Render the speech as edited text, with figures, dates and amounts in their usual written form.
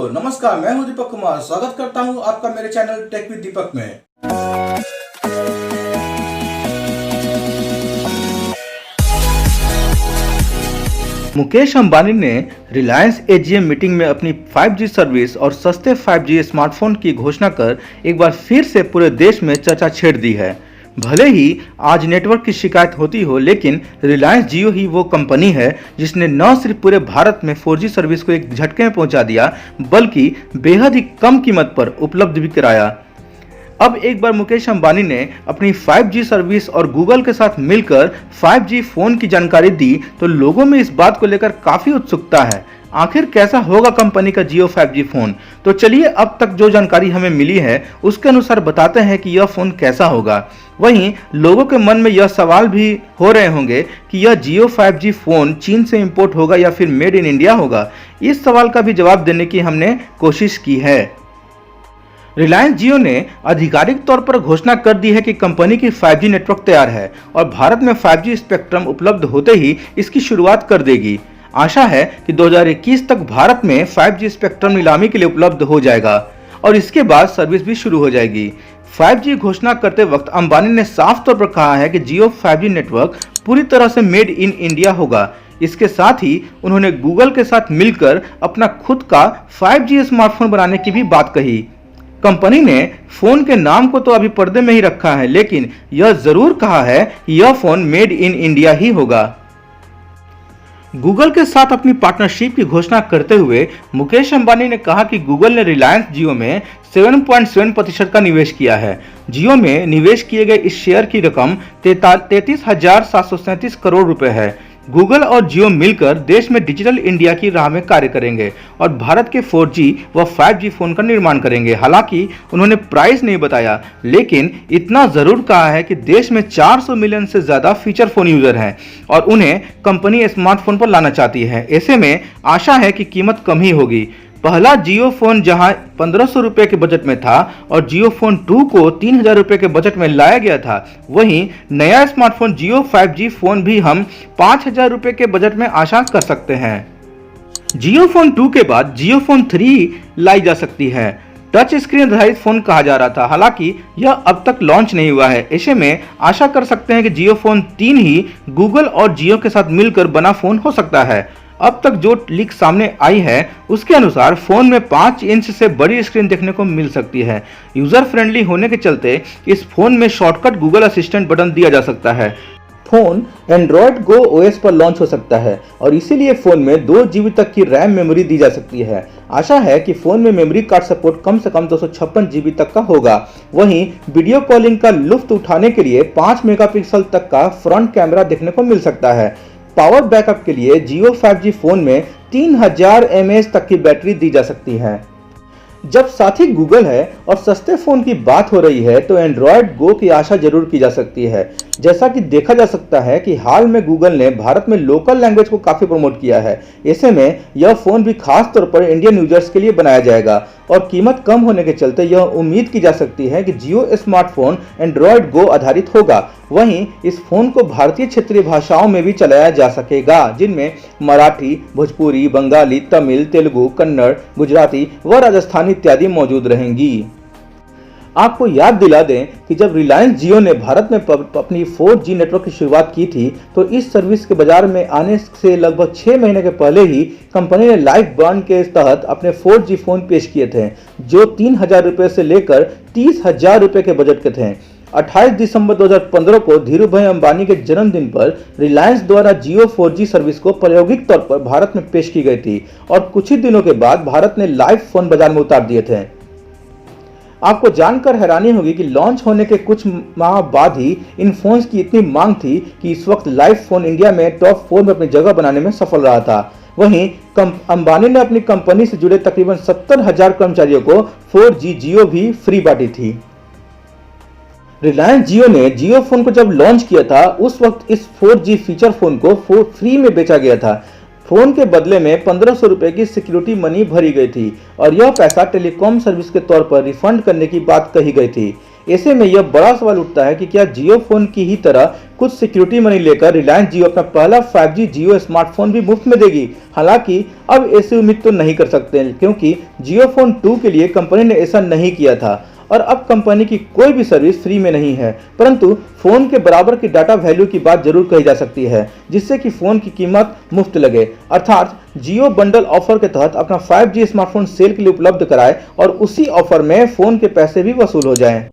नमस्कार, मैं हूं दीपक कुमार। स्वागत करता हूं आपका मेरे चैनल टेक विद दीपक में। मुकेश अंबानी ने रिलायंस एजीएम मीटिंग में अपनी 5G सर्विस और सस्ते 5G स्मार्टफोन की घोषणा कर एक बार फिर से पूरे देश में चर्चा छेड़ दी है। भले ही आज नेटवर्क की शिकायत होती हो, लेकिन रिलायंस जियो ही वो कंपनी है जिसने न सिर्फ पूरे भारत में 4G सर्विस को एक झटके में पहुंचा दिया, बल्कि बेहद ही कम कीमत पर उपलब्ध भी कराया। अब एक बार मुकेश अंबानी ने अपनी 5G सर्विस और गूगल के साथ मिलकर 5G फोन की जानकारी दी तो लोगों में इस बात को लेकर काफी उत्सुकता है। आखिर कैसा होगा कंपनी का जियो 5G फोन? तो चलिए अब तक जो जानकारी हमें मिली है उसके अनुसार बताते हैं कि यह फोन कैसा होगा। वहीं लोगों के मन में यह सवाल भी हो रहे होंगे कि यह जियो 5G फोन चीन से इंपोर्ट होगा या फिर मेड इन इंडिया होगा। इस सवाल का भी जवाब देने की हमने कोशिश की है। रिलायंस जियो ने आधिकारिक तौर पर घोषणा कर दी है कि कंपनी की 5G नेटवर्क तैयार है और भारत में 5G स्पेक्ट्रम उपलब्ध होते ही इसकी शुरुआत कर देगी। आशा है कि 2021 तक भारत में 5G स्पेक्ट्रम नीलामी के लिए उपलब्ध हो जाएगा और इसके बाद सर्विस भी शुरू हो जाएगी। 5G घोषणा करते वक्त अंबानी ने साफ तौर पर कहा है कि जियो 5G नेटवर्क पूरी तरह से मेड इन इंडिया होगा। इसके साथ ही उन्होंने गूगल के साथ मिलकर अपना खुद का 5G स्मार्टफोन बनाने की भी बात कही। कंपनी ने फोन के नाम को तो अभी पर्दे में ही रखा है, लेकिन यह जरूर कहा है कि यह फोन मेड इन इंडिया ही होगा। गूगल के साथ अपनी पार्टनरशिप की घोषणा करते हुए मुकेश अंबानी ने कहा कि गूगल ने रिलायंस जियो में 7.7% का निवेश किया है। जियो में निवेश किए गए इस शेयर की रकम 33,737 करोड़ रुपए है। गूगल और जियो मिलकर देश में डिजिटल इंडिया की राह में कार्य करेंगे और भारत के 4G व 5G फोन का निर्माण करेंगे। हालांकि उन्होंने प्राइस नहीं बताया, लेकिन इतना जरूर कहा है कि देश में 400 मिलियन से ज्यादा फीचर फोन यूजर हैं और उन्हें कंपनी स्मार्टफोन पर लाना चाहती है। ऐसे में आशा है कि कीमत कम ही होगी। पहला जियो फोन जहां 1500 रुपए के बजट में था और जियो फोन 2 को 3000 रुपए के बजट में लाया गया था, वहीं नया स्मार्टफोन जियो 5G फोन भी हम 5000 रुपए के बजट में आशा कर सकते हैं। जियो फोन 2 के बाद जियो फोन 3 लाई जा सकती है। टच स्क्रीन आधारित फोन कहा जा रहा था, हालांकि यह अब तक लॉन्च नहीं हुआ है। ऐसे में आशा कर सकते हैं कि जियो फोन 3 ही गूगल और जियो के साथ मिलकर बना फोन हो सकता है। अब तक जो लीक सामने आई है उसके अनुसार फोन में 5 इंच से बड़ी स्क्रीन देखने को मिल सकती है। यूजर फ्रेंडली होने के चलते इस फोन में शॉर्टकट गूगल असिस्टेंट बटन दिया जा सकता है। फोन एंड्रॉयड गो ओएस पर लॉन्च हो सकता है और इसीलिए फोन में 2 GB तक की रैम मेमोरी दी जा सकती है। आशा है कि फोन में मेमोरी कार्ड सपोर्ट कम से कम 256 GB तक का होगा। वहीं वीडियो कॉलिंग का लुत्फ उठाने के लिए 5 मेगापिक्सल तक का फ्रंट कैमरा देखने को मिल सकता है। पावर बैकअप के लिए जियो 5G फोन में 3000 mAh तक की बैटरी दी जा सकती है। जब साथ ही गूगल है और सस्ते फोन की बात हो रही है तो एंड्रॉयड गो की आशा जरूर की जा सकती है। जैसा कि देखा जा सकता है कि हाल में गूगल ने भारत में लोकल लैंग्वेज को काफी प्रमोट किया है। ऐसे में यह फोन भी खास तौर पर इंडियन यूजर्स के लिए बनाया जाएगा और कीमत कम होने के चलते यह उम्मीद की जा सकती है कि जियो स्मार्टफोन एंड्रॉयड गो आधारित होगा। वहीं इस फोन को भारतीय क्षेत्रीय भाषाओं में भी चलाया जा सकेगा, जिनमें मराठी, भोजपुरी, बंगाली, तमिल, तेलुगु, कन्नड़, गुजराती व राजस्थानी इत्यादि मौजूद रहेंगी। आपको याद दिला दें कि जब रिलायंस जियो ने भारत में अपनी 4G नेटवर्क की शुरुआत की थी तो इस सर्विस के बाजार में आने से लगभग 6 महीने के पहले ही कंपनी ने लाइफ ब्रांड के तहत अपने 4G फोन पेश किए थे, जो 3000 रुपए से लेकर 30,000 रुपए के बजट के थे। 28 दिसंबर 2015 को धीरूभाई अंबानी के जन्मदिन पर रिलायंस द्वारा जियो 4G सर्विस को प्रायोगिक तौर पर भारत में पेश की गई थी और कुछ ही दिनों के बाद भारत ने लाइव फोन बाजार में उतार दिए थे। आपको जानकर हैरानी होगी कि लॉन्च होने के कुछ माह बाद ही इन फोन्स की इतनी मांग थी कि इस वक्त लाइव फोन इंडिया में टॉप 4 में अपनी जगह बनाने में सफल रहा था। वहीं अंबानी ने अपनी कंपनी से जुड़े तकरीबन 70,000 कर्मचारियों को 4G जियो भी फ्री बांटी थी। रिलायंस जियो ने जियो फोन को जब लॉन्च किया था उस वक्त इस 4G फीचर फोन को फ्री में बेचा गया था। फोन के बदले में 1500 रुपए की सिक्योरिटी मनी भरी गई थी और यह पैसा टेलीकॉम सर्विस के तौर पर रिफंड करने की बात कही गई थी। ऐसे में यह बड़ा सवाल उठता है कि क्या जियो फोन की ही तरह कुछ सिक्योरिटी मनी लेकर रिलायंस जियो अपना पहला 5G जियो स्मार्टफोन भी मुफ्त में देगी। हालांकि अब ऐसी उम्मीद तो नहीं कर सकते, क्योंकि जियो फोन 2 के लिए कंपनी ने ऐसा नहीं किया था और अब कंपनी की कोई भी सर्विस फ्री में नहीं है, परंतु फोन के बराबर की डाटा वैल्यू की बात जरूर कही जा सकती है, जिससे कि फोन की कीमत मुफ्त लगे। अर्थात जियो बंडल ऑफर के तहत अपना 5G स्मार्टफोन सेल के लिए उपलब्ध कराए और उसी ऑफर में फोन के पैसे भी वसूल हो जाएं।